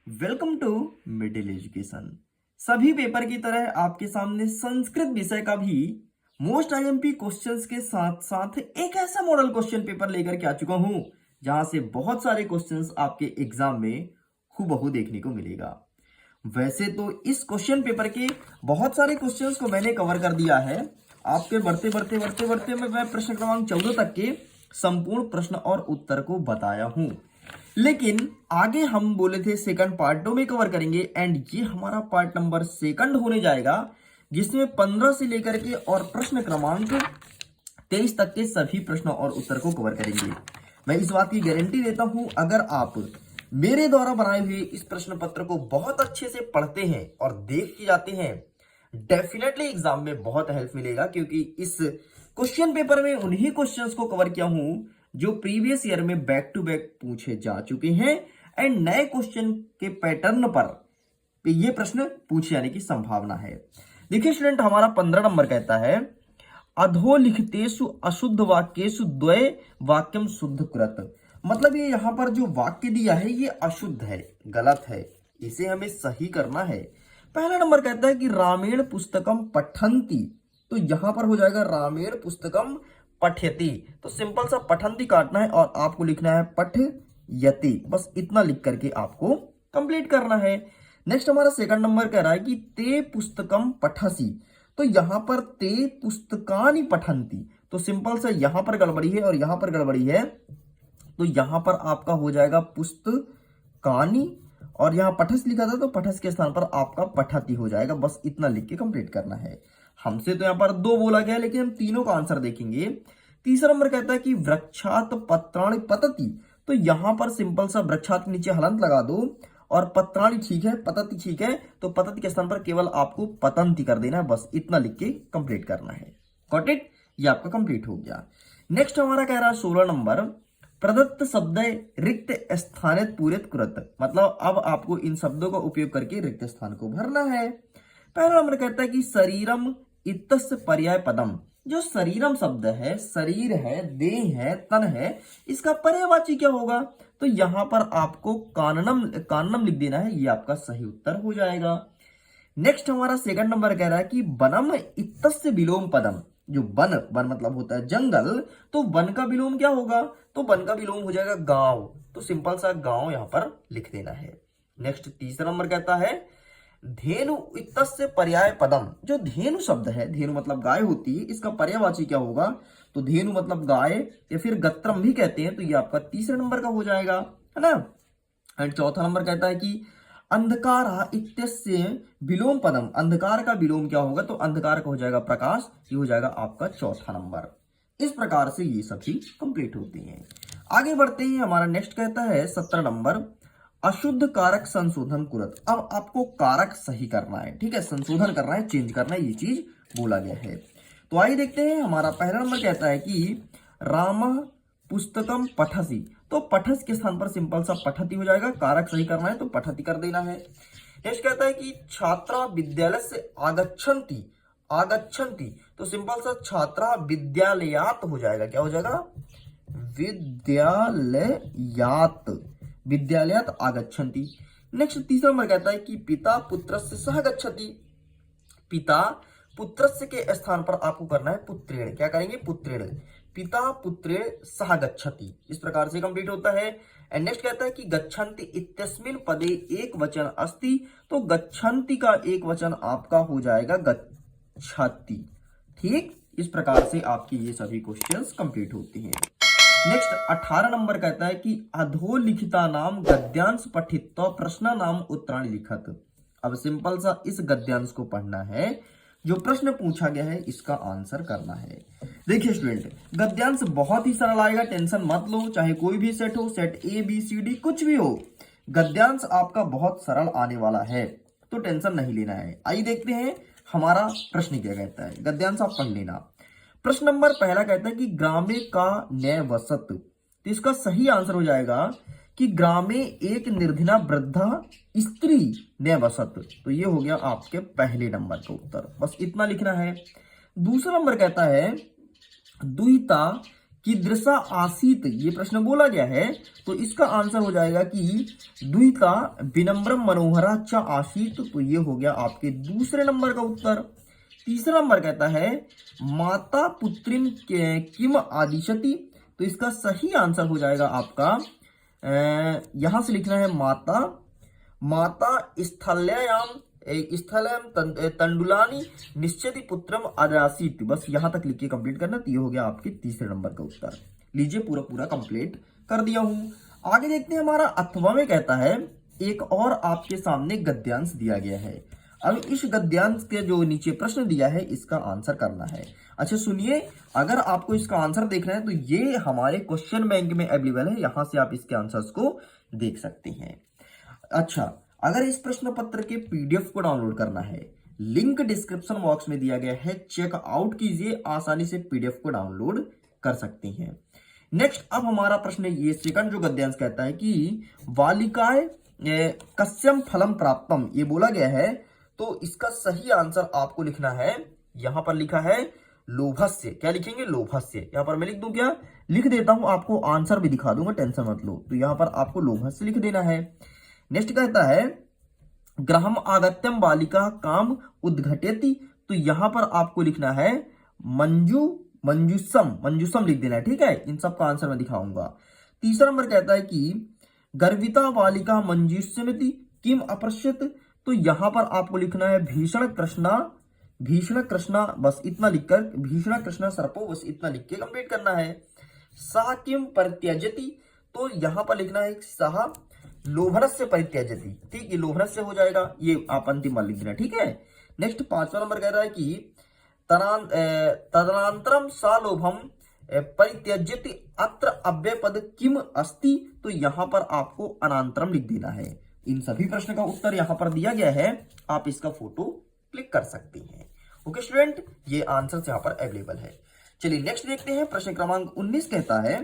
Welcome to middle education. सभी paper की तरह आपके सामने संस्कृत विषय का भी मोस्ट आईएमपी क्वेश्चंस के साथ साथ एक ऐसा मॉडल क्वेश्चन पेपर लेकर के आ चुका हूं जहां से बहुत सारे क्वेश्चंस आपके एग्जाम में हूबहू देखने को मिलेगा। वैसे तो इस क्वेश्चन पेपर के बहुत सारे क्वेश्चंस को मैंने कवर कर दिया है। आपके बढ़ते बढ़ते बढ़ते बढ़ते मैं प्रश्न क्रमांक 14 तक के संपूर्ण प्रश्न और उत्तर को बताया हूं, लेकिन आगे हम बोले थे सेकंड पार्ट 2 में कवर करेंगे एंड ये हमारा पार्ट नंबर सेकंड होने जाएगा, जिसमें 15 से लेकर के और प्रश्न क्रमांक 23 तक के सभी प्रश्नों और उत्तर को कवर करेंगे। मैं इस बात की गारंटी देता हूं, अगर आप मेरे द्वारा बनाए हुए इस प्रश्न पत्र को बहुत अच्छे से पढ़ते हैं और देख के जाते हैं, डेफिनेटली एग्जाम में बहुत हेल्प मिलेगा, क्योंकि इस क्वेश्चन पेपर में उन्हीं क्वेश्चंस को कवर किया हूं जो प्रीवियस ईयर में बैक टू बैक पूछे जा चुके हैं एंड नए क्वेश्चन के पैटर्न पर ये प्रश्न पूछे जाने की संभावना है। देखिए स्टूडेंट, हमारा 15 नंबर कहता है अधोलिखितेषु अशुद्ध वाक्येषु द्वय वाक्यम शुद्ध कुरत। मतलब ये यहां पर जो वाक्य दिया है ये अशुद्ध है, गलत है, इसे हमें सही करना है। पहला नंबर कहता है कि रामेण पुस्तकम पठंती, तो यहां पर हो जाएगा रामेण पुस्तकम पठयति। तो सिंपल सा पठंती काटना है और आपको लिखना है पठयति, बस इतना लिख करके आपको कंप्लीट करना है। नेक्स्ट हमारा सेकंड नंबर कह रहा है कि ते पुस्तकम पठसी, तो यहां पर ते पुस्तकानि पठंती, तो सिंपल सा यहां पर गड़बड़ी है और यहां पर गड़बड़ी है, तो यहां पर आपका हो जाएगा पुस्तकानि और यहां पठस लिखा था तो पठस के स्थान पर आपका पठती हो जाएगा। बस इतना लिख के कंप्लीट करना है। हमसे तो यहां पर 2 बोला गया है, लेकिन हम तीनों का आंसर देखेंगे। तीसरा नंबर कहता है कि वृक्षात पत्राणि पतति, तो यहां पर सिंपल सा वृक्षात के नीचे हलंत लगा दो और पत्राणि ठीक है, पतति ठीक है, तो पतति के स्थान पर केवल आपको पतंती कर देना है। बस इतना लिख के कंप्लीट करना है। Got it? ये आपका कंप्लीट हो गया। नेक्स्ट हमारा कह रहा है 16 नंबर प्रदत्त शब्द रिक्त स्थानित पूरित कुरत, मतलब अब आपको इन शब्दों का उपयोग करके रिक्त स्थान को भरना है। पहला नंबर कहता है कि शरीरम इतस्य पर्याय पदम, जो शरीरम शब्द है, शरीर है, देह है, तन है, इसका पर्यायवाची क्या होगा? तो यहां पर आपको काननम लिख देना है, ये आपका सही उत्तर हो जाएगा। नेक्स्ट हमारा सेकंड नंबर कह रहा है कि बनम इतस्य विलोम पदम, जो वन मतलब होता है जंगल, तो वन का विलोम क्या होगा? तो वन का विलोम हो जाएगा गांव, तो सिंपल सा गांव यहां पर लिख देना है। नेक्स्ट तीसरा नंबर कहता है धेनु इतस्य पर्याय पदम, जो धेनु शब्द है, धेनु मतलब गाय होती है, इसका पर्यायवाची क्या होगा? तो धेनु मतलब गाय या फिर गत्रम भी कहते हैं, तो ये आपका तीसरे नंबर का हो जाएगा, है ना। एंड चौथा नंबर कहता है कि अंधकार इत्यस्य विलोम पदम, अंधकार का विलोम क्या होगा? तो अंधकार का हो जाएगा प्रकाश, ये हो जाएगा आपका चौथा नंबर। इस प्रकार से ये सभी कंप्लीट होते हैं। आगे बढ़ते हैं, हमारा नेक्स्ट कहता है 17 नंबर अशुद्ध कारक संशोधन कुरत। अब आपको कारक सही करना है, ठीक है, संशोधन करना है, चेंज करना है, ये चीज बोला गया है। तो आइए देखते हैं, हमारा पहला नंबर कहता है कि राम पुस्तकम पठसी, तो पठस के स्थान पर सिंपल सा पठती हो जाएगा, कारक सही करना है तो पठती कर देना है। नेक्स्ट कहता है कि छात्रा विद्यालय से आगच्छन्ति, आगच्छन्ति, तो सिंपल सा छात्रा विद्यालयात हो जाएगा, क्या हो जाएगा? विद्यालयात, विद्यालयात आगच्छन्ति। नेक्स्ट तीसरा नंबर कहता है कि पिता पुत्र से सह गच्छति, पिता पुत्र के स्थान पर आपको करना है पुत्रेण, क्या करेंगे? पुत्रेण, पिता पुत्रेण सह गच्छति, इस प्रकार से कंप्लीट होता है। एंड नेक्स्ट कहता है कि गच्छन्ति इत्यस्मिन् पदे एक वचन अस्ति, तो गच्छन्ति का एक वचन आपका हो जाएगा गच्छति, ठीक। इस प्रकार से आपके ये सभी क्वेश्चंस कंप्लीट होते हैं। नेक्स्ट 18 नंबर कहता है कि अधोलिखिता नाम गद्यांश पठित्वा प्रश्न नाम उत्तराणि लिखत। अब सिंपल सा इस गद्यांश को पढ़ना है, जो प्रश्न पूछा गया है इसका आंसर करना है। देखिए स्टूडेंट, गद्यांश बहुत ही सरल आएगा, टेंशन मत लो, चाहे कोई भी सेट हो, set A B C D कुछ भी हो, गद्यांश आपका बहुत सरल आने वाला है, तो टेंशन नहीं लेना है। आइए देखते हैं हमारा प्रश्न क्या कहता है, गद्यांश आप पढ़ लेना। प्रश्न नंबर पहला कहता है कि ग्रामे का न्याय वसत, तो इसका सही आंसर हो जाएगा कि ग्रामे एक निर्धना वृद्धा स्त्री ने वसत, तो ये हो गया आपके पहले नंबर का उत्तर, बस इतना लिखना है। दूसरा नंबर कहता है दुहिता कीदृशा आसीत, ये प्रश्न बोला गया है, तो इसका आंसर हो जाएगा कि द्विता विनम्रम मनोहरा च आसीत, तो ये हो गया आपके दूसरे नंबर का उत्तर। तीसरा नंबर कहता है माता पुत्रीम किम आदिशति, तो इसका सही आंसर हो जाएगा आपका यहां से लिखना है माता स्थल्याम तंडुलानी निश्चित पुत्रम आदासीत, बस यहां तक लिख के कंप्लीट करना। तो ये हो गया आपके तीसरे नंबर का उत्तर। लीजिए पूरा पूरा कंप्लीट कर दिया हूं। आगे देखते हैं हमारा अथवा में कहता है एक और आपके सामने गद्यांश दिया गया है। अब इस गद्यांश के जो नीचे प्रश्न दिया है इसका आंसर करना है। अच्छा सुनिए, अगर आपको इसका आंसर देखना है तो ये हमारे क्वेश्चन बैंक में अवेलेबल है, यहां से आप इसके आंसर्स को देख सकते हैं। अच्छा, अगर इस प्रश्न पत्र के पीडीएफ को डाउनलोड करना है, लिंक डिस्क्रिप्शन बॉक्स में दिया गया है, चेक आउट कीजिए, आसानी से पीडीएफ को डाउनलोड कर सकते हैं। नेक्स्ट अब हमारा प्रश्न ये सेकंड जो गद्यांश कहता है कि बालिकाए कस्यम फलम प्राप्तम, ये बोला गया है, तो इसका सही आंसर आपको लिखना है, यहां पर लिखा है लोभस्य। क्या लिखेंगे? लोभस्य। यहां पर मैं लिख दूं, क्या लिख देता हूं, आपको आंसर भी दिखा दूंगा, टेंशन मत लो। तो यहां पर आपको लोभस्य लिख देना है। नेक्स्ट कहता है ग्रहम आगत्यम बालिका काम उद्घटेति, तो यहां पर आपको लिखना है मंजूसम लिख देना है, ठीक है। इन सब का आंसर मैं दिखाऊंगा। तीसरा नंबर कहता है कि गर्विता बालिका मंजूष्यमिति किम अपश्यत, तो यहां पर आपको लिखना है भीषण कृष्णा, बस इतना लिखकर भीषण कृष्णा सर्पो, बस इतना लिख के कंप्लीट करना है। सह किम परित्यजति, तो यहां पर लिखना है सह लोभनस्य परित्यजति, ठीक, ये लोभनस्य हो जाएगा, ये आप अंतिम बार लिख देना, ठीक है। नेक्स्ट पांचवा नंबर कह रहा है कि तदनंतरम सालोभम परित्यजति अत्र अव्यय पद किम अस्ति, तो यहां पर आपको अनांतरम लिख देना है। इन सभी प्रश्न का उत्तर यहां पर दिया गया है, आप इसका फोटो क्लिक कर सकते हैं। ओके स्टूडेंट, ये आंसर यहां पर अवेलेबल है। चलिए नेक्स्ट देखते हैं। प्रश्न क्रमांक 19 कहता है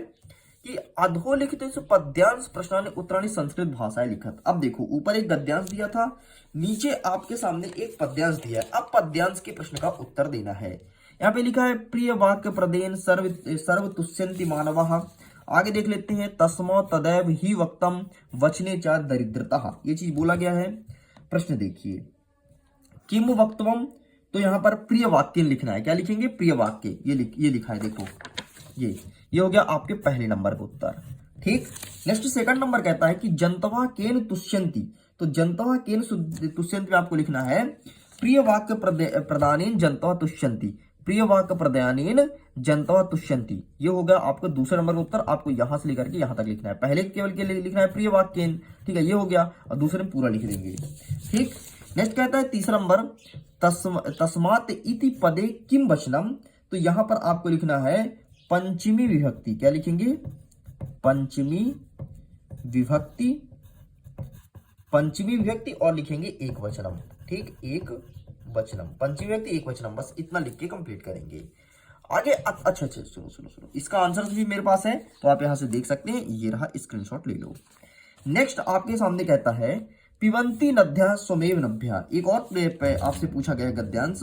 कि अधोलिखित पद्यांश प्रश्नानि उत्तराणि संस्कृत भाषाएं लिखत। अब देखो, ऊपर एक गद्यांश दिया था, नीचे आपके सामने एक पद्यांश दिया है। अब पद्यांश के प्रश्न का उत्तर देना है। यहाँ पे लिखा है प्रिय वाक्य प्रदेन सर्व तुष्यन्ति मानवः। आगे देख लेते हैं तस्मो तदैव ही वक्तम वचने च दरिद्रता, ये चीज बोला गया है। प्रश्न देखिए किम वक्तवम, तो यहाँ पर प्रिय वाक्य लिखना है। क्या लिखेंगे? प्रिय वाक्य, ये लिखा है, देखो ये हो गया आपके पहले नंबर का उत्तर, ठीक। नेक्स्ट सेकंड नंबर कहता है कि जंतवा केन तुष्यन्ति, तो जंतवा केन तुष्यन्ति में आपको लिखना है प्रिय वाक्य प्रदानेन जंतवा तुष्यन्ति, प्रिय वाक्य प्रदानेन जंतवा तुष्यन्ति, ये हो गया आपका दूसरे नंबर का उत्तर। आपको यहां से लेकर के यहां तक लिखना है, पहले केवल के लिए लिखना है प्रिय वाक्य, ठीक है, ये हो गया, और दूसरे में पूरा लिख देंगे, ठीक। नेक्स्ट कहता है तीसरा नंबर तस्मात् इति पदे किम वचनम, तो यहां पर आपको लिखना है पंचमी विभक्ति। क्या लिखेंगे? पंचमी विभक्ति और लिखेंगे एक वचनम, ठीक, एक वचनम, पंचमी विभक्ति एक वचनम, बस इतना लिख के कंप्लीट करेंगे। आगे अच्छा सुनो, इसका आंसर भी मेरे पास है, तो आप यहां से देख सकते हैं, ये रहा, स्क्रीनशॉट ले लो। नेक्स्ट आपके सामने कहता है पिबंती नद्या स्वमेव नभ्या, एक और आपसे पूछा गया गद्यांश,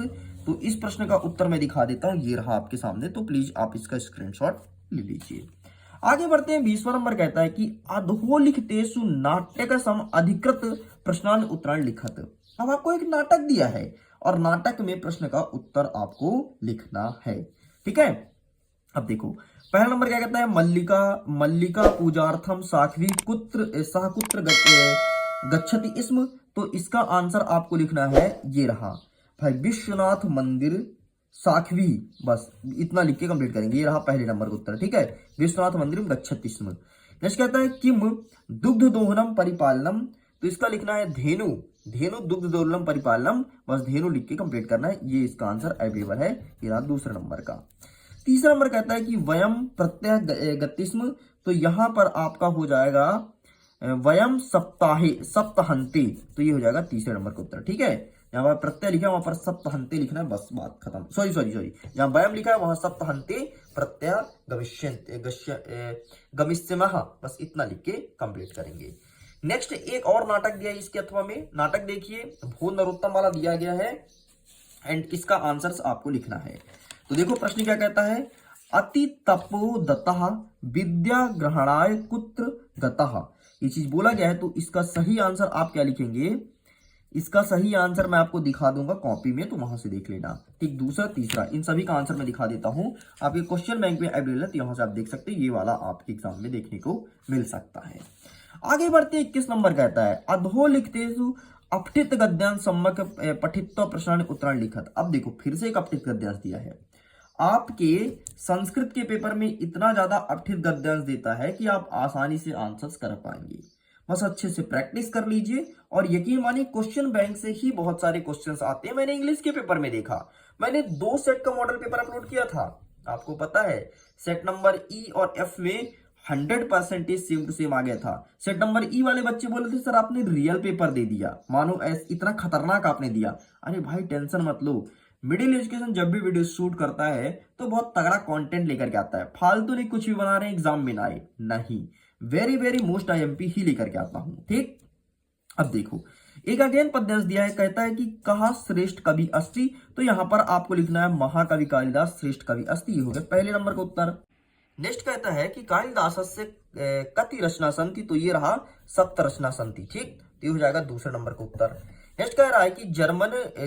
तो इस प्रश्न का उत्तर मैं दिखा देता हूं, ये रहा आपके सामने, तो प्लीज आप इसका स्क्रीनशॉट ले लीजिए। आगे बढ़ते हैं। 20वां नंबर कहता है कि अधोलिखितेषु नाट्यक सम अधिकृत प्रश्नान उत्तरायण लिखत। अब आपको एक नाटक दिया है और नाटक में प्रश्न का उत्तर आपको लिखना है, ठीक है। अब देखो पहला नंबर क्या कहता है मल्लिका पूजार्थम साध्वी कुत्र गच्छति इसम, तो इसका आंसर आपको लिखना है, ये रहा भाई विश्वनाथ मंदिर साध्वी, बस इतना लिख के कंप्लीट करेंगे, ये रहा पहले नंबर का उत्तर, ठीक है, विश्वनाथ मंदिर गच्छति इसम। नेक्स्ट कहता है किम दुग्ध दोहनम परिपालनम, तो इसका लिखना है धेनु दुग्ध दोहनम परिपालनम, बस धेनु लिख के कंप्लीट करना है, ये इसका आंसर अवेलेबल है, ये रहा दूसरे नंबर का। तीसरा नंबर कहता है कि वयम प्रत्यय गतिस्म, तो यहां पर आपका हो जाएगा वयम सप्ताहंते, तो ये हो जाएगा तीसरे नंबर का उत्तर, ठीक है। यहाँ पर प्रत्यय लिखा है, वहां पर सप्ताहंते लिखना है, बस बात खत्म। सॉरी, यहाँ वयम लिखा है, वहां सप्ताहंते प्रत्यय गमिष्यमः, बस इतना लिख के कंप्लीट करेंगे। नेक्स्ट एक और नाटक दिया है इसके अथवा में, नाटक देखिए भू नरोत्तम वाला दिया गया है, एंड इसका आंसर आपको लिखना है। तो देखो प्रश्न क्या कहता है, अति तपोदतः विद्या ग्रहणाय कुत्र गतः। ये चीज बोला गया है, तो इसका सही आंसर आप क्या लिखेंगे? इसका सही आंसर मैं आपको दिखा दूंगा कॉपी में, तो वहां से देख लेना। ठीक, दूसरा तीसरा इन सभी का आंसर मैं दिखा देता हूं। आपके क्वेश्चन बैंक में अवेलेबल है, तो यहां से आप देख सकते हैं। ये वाला आपके एग्जाम में देखने को मिल सकता है। आगे बढ़ते 21 नंबर कहता है अधोलिखितेषु अपठित गद्यांश सम्यक पठित्वा प्रश्न उत्तरण लिखत। अब देखो फिर से एक अपठित गद्यांश दिया है। आपके संस्कृत के पेपर में इतना ज्यादा अपठित गद्यांश देता है कि आप आसानी से आंसर्स कर पाएंगे। बस अच्छे से प्रैक्टिस कर लीजिए और यकीन मानिए क्वेश्चन बैंक से ही बहुत सारे क्वेश्चंस आते हैं। मैंने इंग्लिश के पेपर में देखा, मैंने 2 सेट का मॉडल पेपर अपलोड किया था। आपको पता है सेट नंबर ई और एफ में 100% सेम टू सेम आ गया था। सेट नंबर ई वाले बच्चे बोले थे सर आपने रियल पेपर दे दिया, मानो इतना खतरनाक आपने दिया। अरे भाई टेंशन मत लो, मिडिल एजुकेशन जब भी वीडियो शूट करता है तो बहुत तगड़ा कंटेंट लेकर के आता है। फालतू नहीं कुछ भी बना रहे हैं एग्जाम में ना आए, नहीं, वेरी वेरी मोस्ट आईएमपी ही लेकर के आता हूं। ठीक, अब देखो एक अगेन पद्यांश दिया है, कहता है कि कहा श्रेष्ठ कवि अस्ति। तो यहां पर आपको लिखना है महाकवि कालिदास श्रेष्ठ कवि अस्ति। ये हो गया पहले नंबर का उत्तर। नेक्स्ट कहता है कि कालिदास से कति रचना संति। तो ये रहा 7 रचना संति। ठीक, तो ये हो जाएगा दूसरे नंबर का उत्तर। नेक्स्ट कह रहा है कि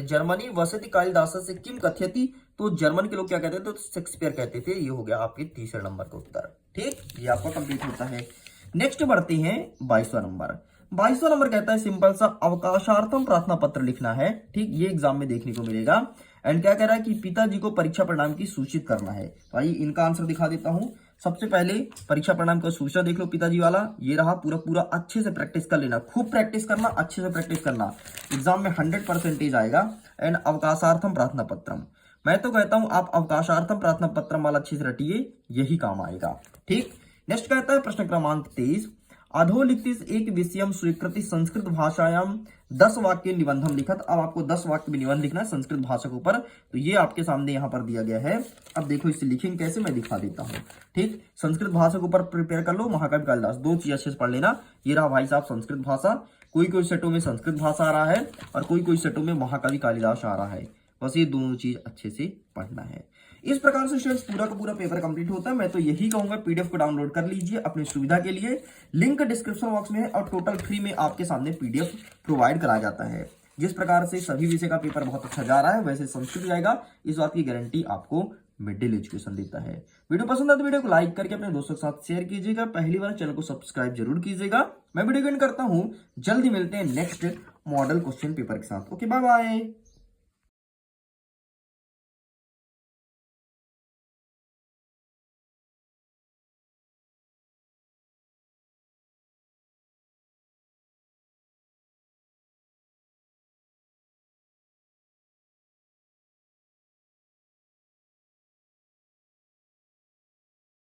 जर्मनी वसति कालिदास से किम कथयति। तो जर्मन के लोग क्या कहते थे? तो शेक्सपियर कहते थे। ये हो गया आपके तीसरे नंबर का उत्तर। ठीक, ये आपका कंप्लीट होता है। नेक्स्ट बढ़ते हैं 22वां नंबर। 22वां नंबर कहता है सिंपल सा अवकाशार्थम प्रार्थना पत्र लिखना है। ठीक, ये एग्जाम में देखने को मिलेगा। एंड क्या कह रहा है कि पिताजी को परीक्षा परिणाम की सूचित करना है। तो आइए इनका आंसर दिखा देता हूं। सबसे पहले परीक्षा परिणाम का सूचना देख लो पिताजी वाला, ये रहा। पूरा पूरा अच्छे से प्रैक्टिस कर लेना, खूब प्रैक्टिस करना, अच्छे से प्रैक्टिस करना, एग्जाम में 100% आएगा। एंड अवकाशार्थम प्रार्थना पत्रम, मैं तो कहता हूं आप अवकाशार्थम प्रार्थना पत्रम वाला अच्छे से रटिए, यही काम आएगा। ठीक, नेक्स्ट कहता है प्रश्न क्रमांक 23 अधोलिखित एक विषयम स्वीकृति संस्कृत भाषायाम 10 वाक्य निबंधम लिखत। अब आपको 10 वाक्य में निबंध लिखना है संस्कृत भाषा के ऊपर। तो ये आपके सामने यहाँ पर दिया गया है। अब देखो इसे लिखेंगे कैसे, मैं दिखा देता हूँ। ठीक, संस्कृत भाषा के ऊपर प्रिपेयर कर लो, महाकवि कालिदास। 2 चीज अच्छे से पढ़ लेना। ये रहा भाई साहब संस्कृत भाषा, कोई कोई सेटों में संस्कृत भाषा आ रहा है और कोई कोई सेटों में महाकवि कालिदास आ रहा है। बस ये दोनों चीज अच्छे से पढ़ना है। इस प्रकार से स्टूडेंट्स पूरा का पूरा पेपर कंप्लीट होता है। मैं तो यही कहूंगा पीडीएफ को डाउनलोड कर लीजिए अपनी सुविधा के लिए, लिंक डिस्क्रिप्शन बॉक्स में है और टोटल फ्री में आपके सामने पीडीएफ प्रोवाइड कराया जाता है। जिस प्रकार से सभी विषय का पेपर बहुत अच्छा जा रहा है वैसे संस्कृत जाएगा, इस बात की गारंटी आपको मिडिल एजुकेशन देता है। वीडियो पसंद है तो वीडियो को लाइक करके अपने दोस्तों के साथ शेयर कीजिएगा। पहली बार चैनल को सब्सक्राइब जरूर कीजिएगा। मैं वीडियो एंड करता हूं, जल्दी मिलते हैं नेक्स्ट मॉडल क्वेश्चन पेपर के साथ। Okay, bye bye.